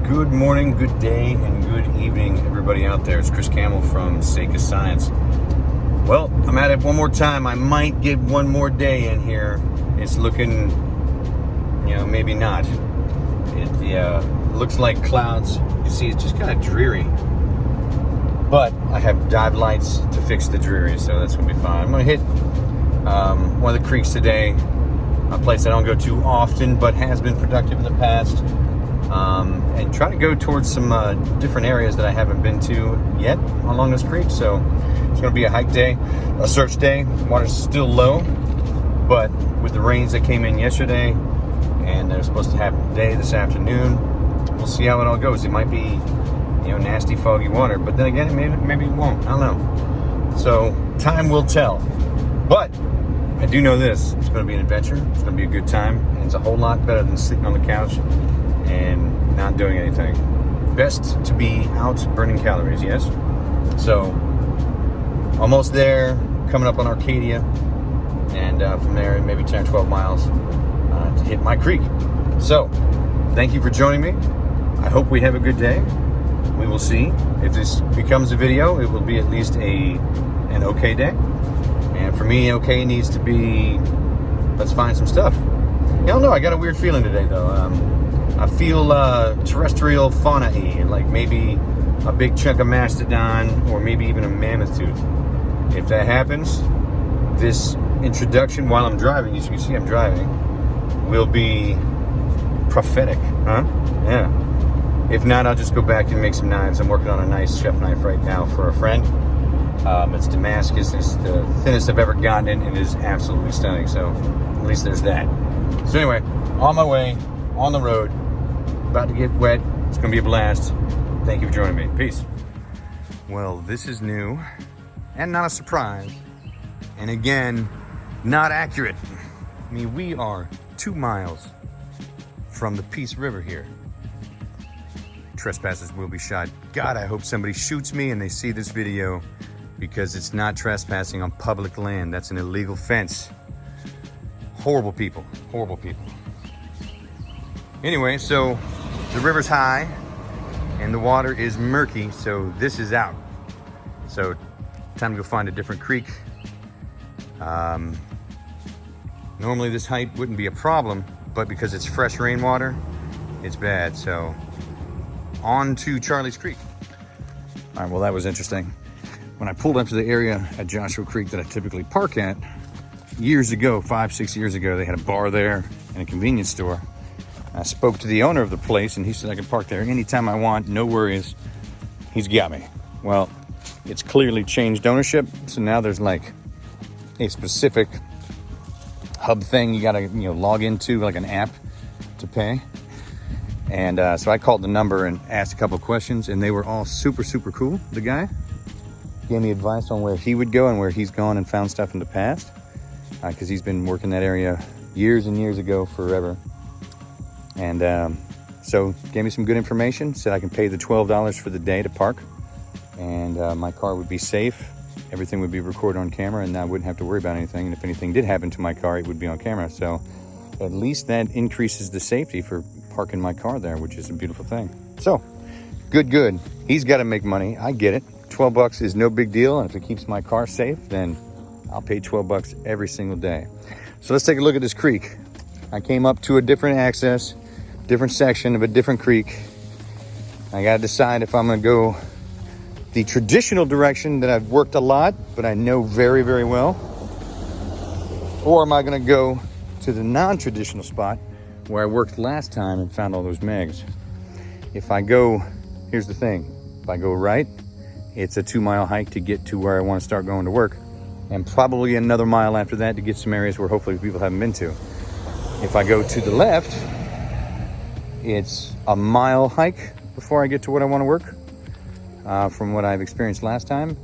Good morning, good day, and good evening, everybody out there. It's Chris Campbell from Sake of Science. Well, I'm at it one more time. I might get one more day in here. It's looking, maybe not. It looks like clouds. You see, it's just kind of dreary. But I have dive lights to fix the dreary, so that's going to be fine. I'm going to hit one of the creeks today, a place I don't go to often, but has been productive in the past. And try to go towards some different areas that I haven't been to yet along this creek. So it's going to be a hike day, a search day. Water's still low, but with the rains that came in yesterday, and they're supposed to happen today, this afternoon, we'll see how it all goes. It might be, nasty, foggy water, but then again, maybe it won't. I don't know. So time will tell. But I do know this: it's going to be an adventure. It's going to be a good time, and it's a whole lot better than sitting on the couch and not doing anything. Best to be out burning calories, yes? So, almost there, coming up on Arcadia, and from there, maybe 10 or 12 miles to hit my creek. So, thank you for joining me. I hope we have a good day. We will see. If this becomes a video, it will be at least an okay day. And for me, okay needs to be, let's find some stuff. I don't know, I got a weird feeling today, though. I feel terrestrial fauna-y, like maybe a big chunk of mastodon or maybe even a mammoth tooth. If that happens, this introduction while I'm driving, as you can see I'm driving, will be prophetic, huh? Yeah. If not, I'll just go back and make some knives. I'm working on a nice chef knife right now for a friend. It's Damascus. It's the thinnest I've ever gotten it, and it is absolutely stunning. So at least there's that. So anyway, on my way, on the road, about to get wet. It's gonna be a blast. Thank you for joining me. Peace. Well, this is new and not a surprise. And again, not accurate. I mean, we are 2 miles from the Peace River here. Trespassers will be shot. God, I hope somebody shoots me and they see this video, because it's not trespassing on public land. That's an illegal fence. Horrible people, horrible people. Anyway, so the river's high and the water is murky, so this is out. So time to go find a different creek. Normally this height wouldn't be a problem, but because it's fresh rainwater, it's bad. So on to Charlie's Creek. All right, well, that was interesting. When I pulled up to the area at Joshua Creek that I typically park at, years ago, 5-6 years ago, they had a bar there and a convenience store. I spoke to the owner of the place, and he said I could park there anytime I want, no worries. He's got me. Well, it's clearly changed ownership, so now there's like a specific hub thing you gotta log into, like an app to pay. And so I called the number and asked a couple questions, and they were all super, super cool. The guy gave me advice on where he would go and where he's gone and found stuff in the past, because he's been working that area years and years ago, forever. And so gave me some good information, said I can pay the $12 for the day to park, and my car would be safe. Everything would be recorded on camera, and I wouldn't have to worry about anything. And if anything did happen to my car, it would be on camera. So at least that increases the safety for parking my car there, which is a beautiful thing. So good. He's got to make money. I get it. 12 bucks is no big deal. And if it keeps my car safe, then I'll pay 12 bucks every single day. So let's take a look at this creek. I came up to a different access, different section of a different creek. I got to decide if I'm going to go the traditional direction that I've worked a lot, but I know very, very well, or am I going to go to the non-traditional spot where I worked last time and found all those megs. If I go, here's the thing, if I go right, it's a 2-mile hike to get to where I want to start going to work, and probably another mile after that to get some areas where hopefully people haven't been to. If I go to the left, it's a mile hike before I get to what I want to work, from what I've experienced last time.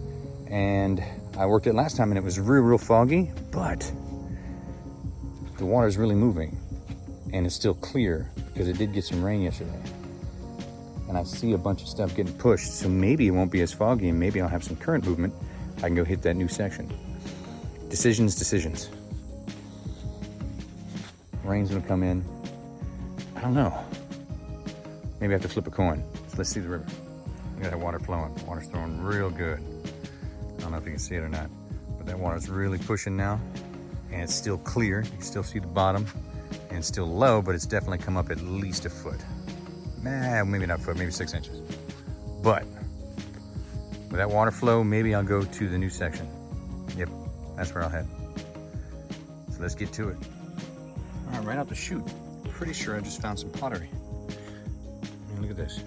And I worked it last time and it was real foggy, but the water's really moving and it's still clear because it did get some rain yesterday. And I see a bunch of stuff getting pushed, so maybe it won't be as foggy and maybe I'll have some current movement. I can go hit that new section. Decisions. Rain's gonna come in. I don't know. maybe I have to flip a coin. So let's see the river. We got that water flowing. Water's flowing real good. I don't know if you can see it or not, but that water's really pushing now, and it's still clear. You can still see the bottom, and it's still low, but it's definitely come up at least a foot. Maybe not a foot, maybe 6 inches. But with that water flow, maybe I'll go to the new section. Yep, that's where I'll head. So let's get to it. All right, right out the chute. Pretty sure I just found some pottery. I mean, look at this.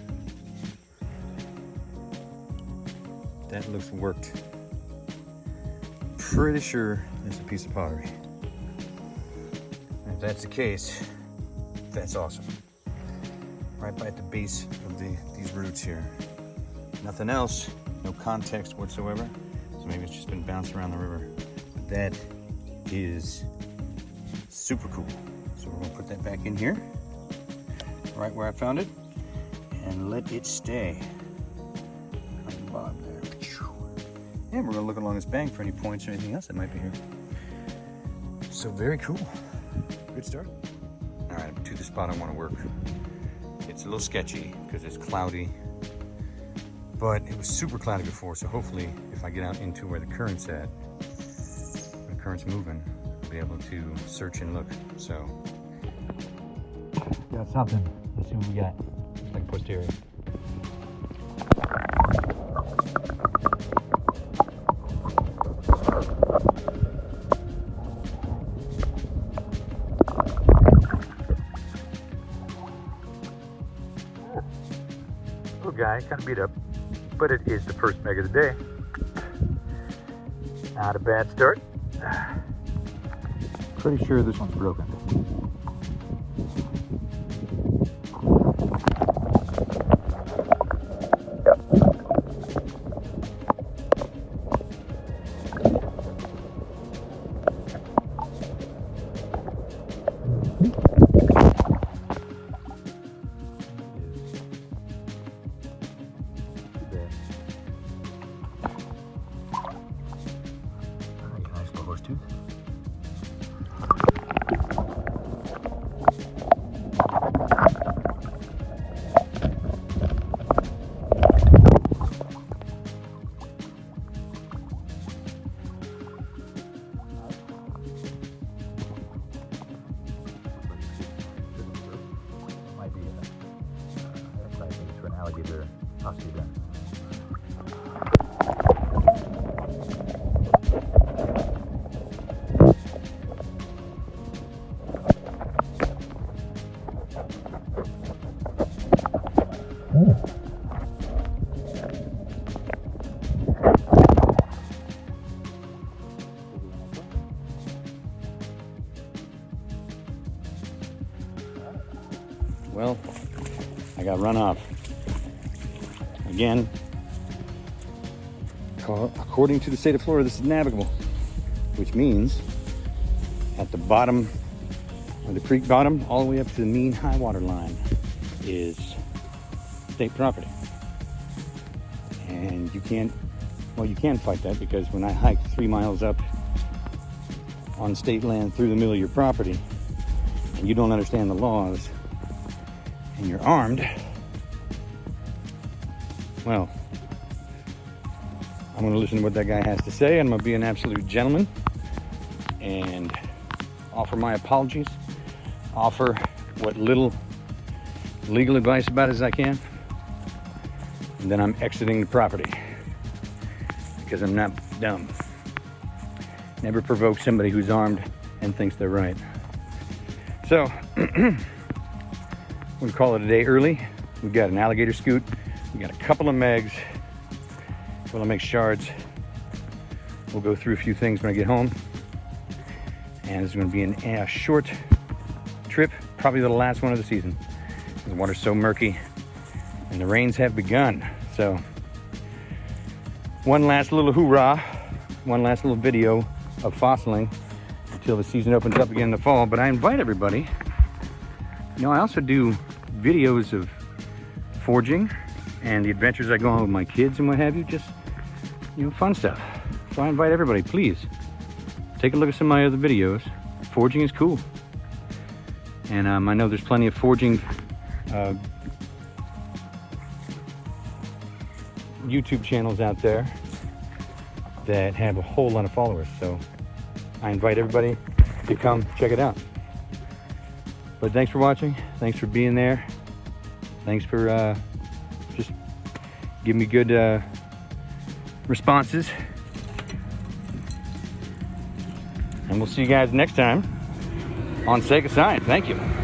That looks worked. Pretty sure it's a piece of pottery. And if that's the case, that's awesome. Right by at the base of these roots here. Nothing else, no context whatsoever. So maybe it's just been bounced around the river. But that is super cool. So we're gonna put that back in here, right where I found it, and let it stay on the bottom there. And we're gonna look along this bank for any points or anything else that might be here. So very cool. Good start. All right, to the spot I wanna work. It's a little sketchy because it's cloudy, but it was super cloudy before, so hopefully if I get out into where the current's at, the current's moving, I'll be able to search and look. So got something. Let's see what we got. It's like Pottery. Little guy, kind of beat up, but it is the first meg of the day. Not a bad start. Pretty sure this one's broken. Alligator oxygen. Well, I got run off. Again, according to the state of Florida, this is navigable, which means at the bottom of the creek bottom, all the way up to the mean high water line is state property. And you can't, well, you can fight that, because when I hiked 3 miles up on state land through the middle of your property, and you don't understand the laws, and you're armed, well, I'm going to listen to what that guy has to say, and I'm going to be an absolute gentleman and offer my apologies, offer what little legal advice about it as I can, and then I'm exiting the property because I'm not dumb. Never provoke somebody who's armed and thinks they're right. So, we'll call it a day early. We've got an alligator scoot. We got a couple of megs, a couple of meg shards. We'll go through a few things when I get home. And it's going to be a short trip, probably the last one of the season. The water's so murky and the rains have begun. So one last little hoorah, one last little video of fossiling until the season opens up again in the fall. But I invite everybody, you know, I also do videos of foraging and the adventures I go on with my kids and what have you, just, you know, fun stuff. So I invite everybody, please, take a look at some of my other videos. Foraging is cool. And I know there's plenty of foraging YouTube channels out there that have a whole lot of followers. So I invite everybody to come check it out. But thanks for watching. Thanks for being there. Thanks for just giving me good responses. And we'll see you guys next time on Sake of Science. Thank you.